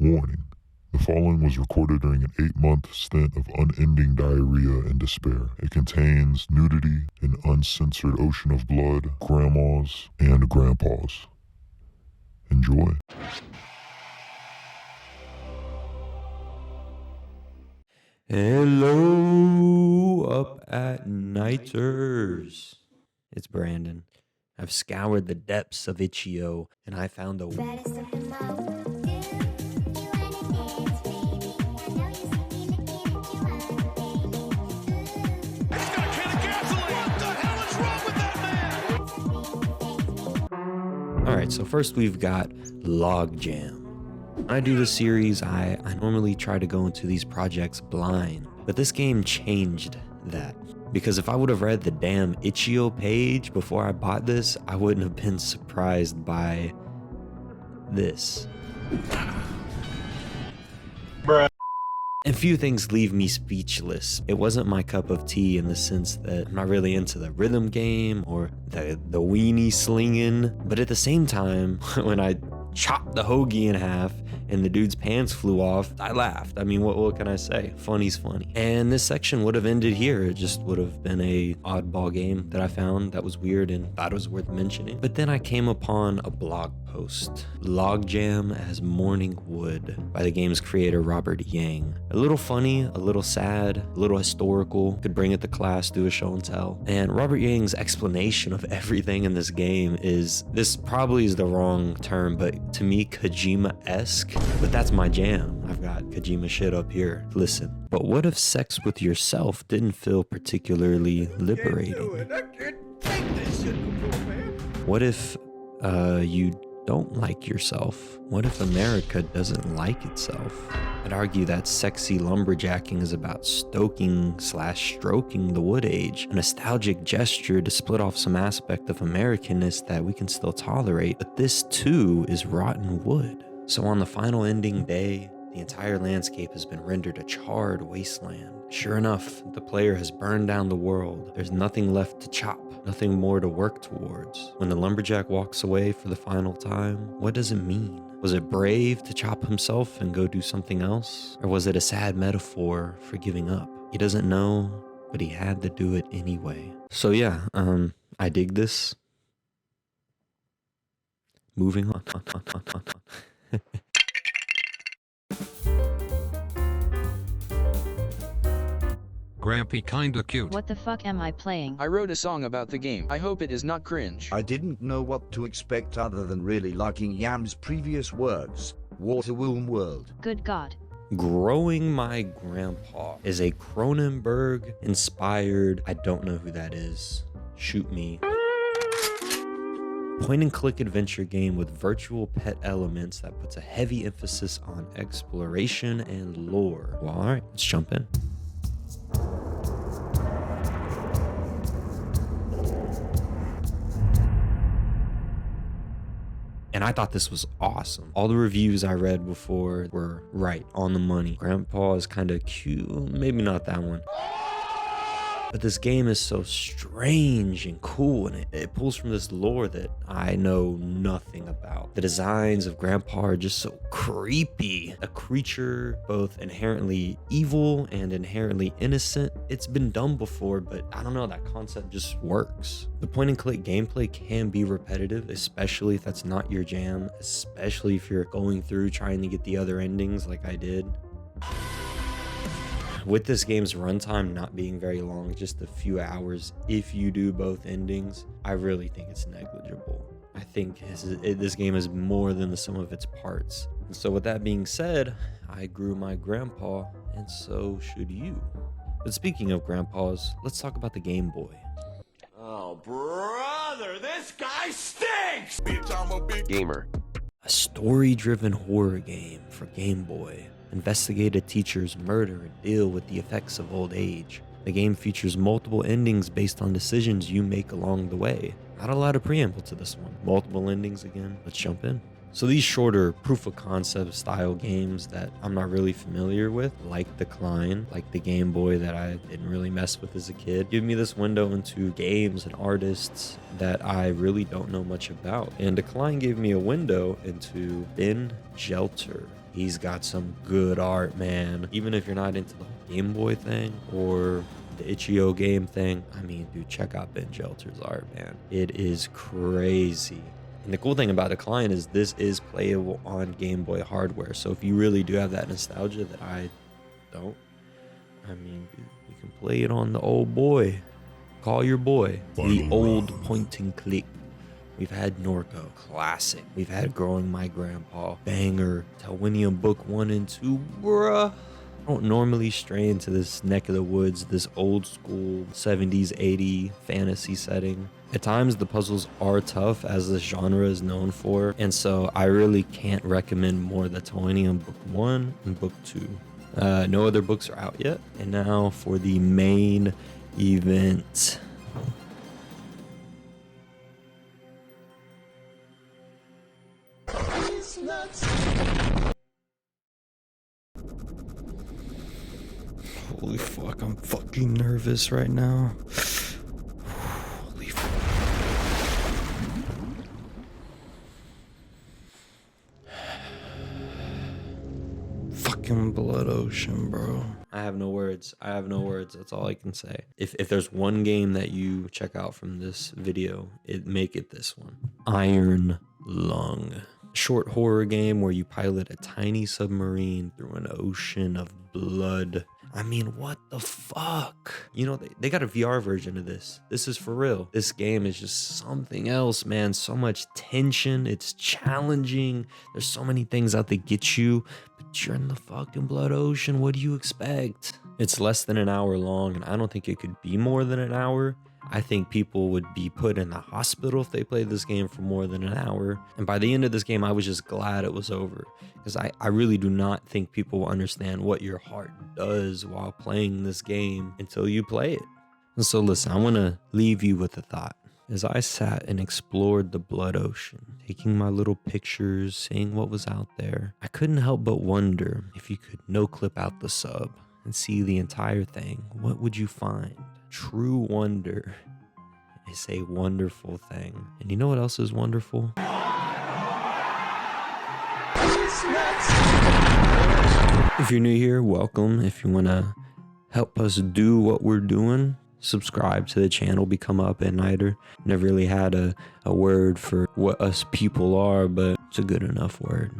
Warning. The following was recorded during an 8-month stint of unending diarrhea and despair. It contains nudity, an uncensored ocean of blood, grandmas, and grandpas. Enjoy. Hello, up at nighters. It's Brandon. I've scoured the depths of Itch.io and I found a Alright, so first we've got Logjam. When I do this series, I normally try to go into these projects blind, but this game changed that. Because if I would have read the damn Itch.io page before I bought this, I wouldn't have been surprised by this. Bruh. And few things leave me speechless. It wasn't my cup of tea in the sense that I'm not really into the rhythm game or the weenie slinging, but at the same time, when I chopped the hoagie in half and the dude's pants flew off, I laughed. I mean, what can I say? Funny's funny. And this section would have ended here. It just would have been a oddball game that I found that was weird and thought it was worth mentioning. But then I came upon a blog post, Logjam as Morning Wood, by the game's creator Robert Yang. A little funny, a little sad, a little historical, could bring it to class, do a show and tell. And Robert Yang's explanation of everything in this game is, this probably is the wrong term, but to me, Kojima-esque. But that's my jam. I've got Kojima shit up here. Listen. But what if sex with yourself didn't feel particularly liberating? I can't take this shit no more, man. What if you don't like yourself? What if America doesn't like itself? I'd argue that sexy lumberjacking is about stoking/stroking the wood age, a nostalgic gesture to split off some aspect of Americanness that we can still tolerate, but this too is rotten wood. So on the final ending day, the entire landscape has been rendered a charred wasteland. Sure enough, the player has burned down the world. There's nothing left to chop, nothing more to work towards. When the lumberjack walks away for the final time, what does it mean? Was it brave to chop himself and go do something else? Or was it a sad metaphor for giving up? He doesn't know, but he had to do it anyway. So yeah, I dig this. Moving on. Grampy kinda cute. What the fuck am I playing? I wrote a song about the game. I hope it is not cringe. I didn't know what to expect other than really liking Yam's previous words. Waterwomb World. Good God. Growing My Grandpa is a Cronenberg-inspired, I don't know who that is, shoot me, point-and-click adventure game with virtual pet elements that puts a heavy emphasis on exploration and lore. Well, alright, let's jump in. And I thought this was awesome. All the reviews I read before were right, on the money. Grandpa is kind of cute, maybe not that one. But this game is so strange and cool, and it pulls from this lore that I know nothing about. The designs of Grandpa are just so creepy. A creature both inherently evil and inherently innocent. It's been done before, but I don't know, that concept just works. The point-and-click gameplay can be repetitive, especially if that's not your jam, especially if you're going through trying to get the other endings like I did. With this game's runtime not being very long, just a few hours, if you do both endings, I really think it's negligible. I think this game is more than the sum of its parts. And so with that being said, I grew my grandpa, and so should you. But speaking of grandpas, let's talk about the Game Boy. Oh, brother, this guy stinks! Bitch, I'm a big Gamer. A story-driven horror game for Game Boy. Investigate a teacher's murder and deal with the effects of old age. The game features multiple endings based on decisions you make along the way. Not a lot of preamble to this one. Multiple endings again. Let's jump in. So these shorter proof of concept style games that I'm not really familiar with, like Decline, like the Game Boy that I didn't really mess with as a kid, give me this window into games and artists that I really don't know much about. And Decline gave me a window into Ben Gelter. He's got some good art, man. Even if you're not into the Game Boy thing or the Itch.io game thing, I mean, dude, check out Ben Shelter's art, man. It is crazy. And the cool thing about the client is this is playable on Game Boy hardware. So if you really do have that nostalgia that I don't, I mean, dude, you can play it on the old boy. Call your boy. The old point and click. We've had Norco, classic. We've had Growing My Grandpa, banger. Tellinium book 1 and 2, bruh. I don't normally stray into this neck of the woods, this old school 70s, 80s fantasy setting. At times, the puzzles are tough, as this genre is known for, and so I really can't recommend more than Tellinium book 1 and book 2. No other books are out yet. And now for the main event. Holy fuck, I'm fucking nervous right now. Holy fuck. Fucking blood ocean, bro. I have no words. That's all I can say. If there's one game that you check out from this video, make it this one. Iron Lung. Short horror game where you pilot a tiny submarine through an ocean of blood. I mean, what the fuck? You know, they got a VR version of this. This is for real. This game is just something else, man. So much tension. It's challenging. There's so many things out that get you, but you're in the fucking blood ocean. What do you expect? It's less than an hour long, and I don't think it could be more than an hour. I think people would be put in the hospital if they played this game for more than an hour. And by the end of this game, I was just glad it was over, because I really do not think people will understand what your heart does while playing this game until you play it. And so listen, I want to leave you with a thought. As I sat and explored the blood ocean, taking my little pictures, seeing what was out there, I couldn't help but wonder, if you could no-clip out the sub and see the entire thing, what would you find? True wonder is a wonderful thing. And you know what else is wonderful? If you're new here, welcome. If you want to help us do what we're doing, subscribe to the channel, become a Up at Nighter. Never really had a word for what us people are, but it's a good enough word.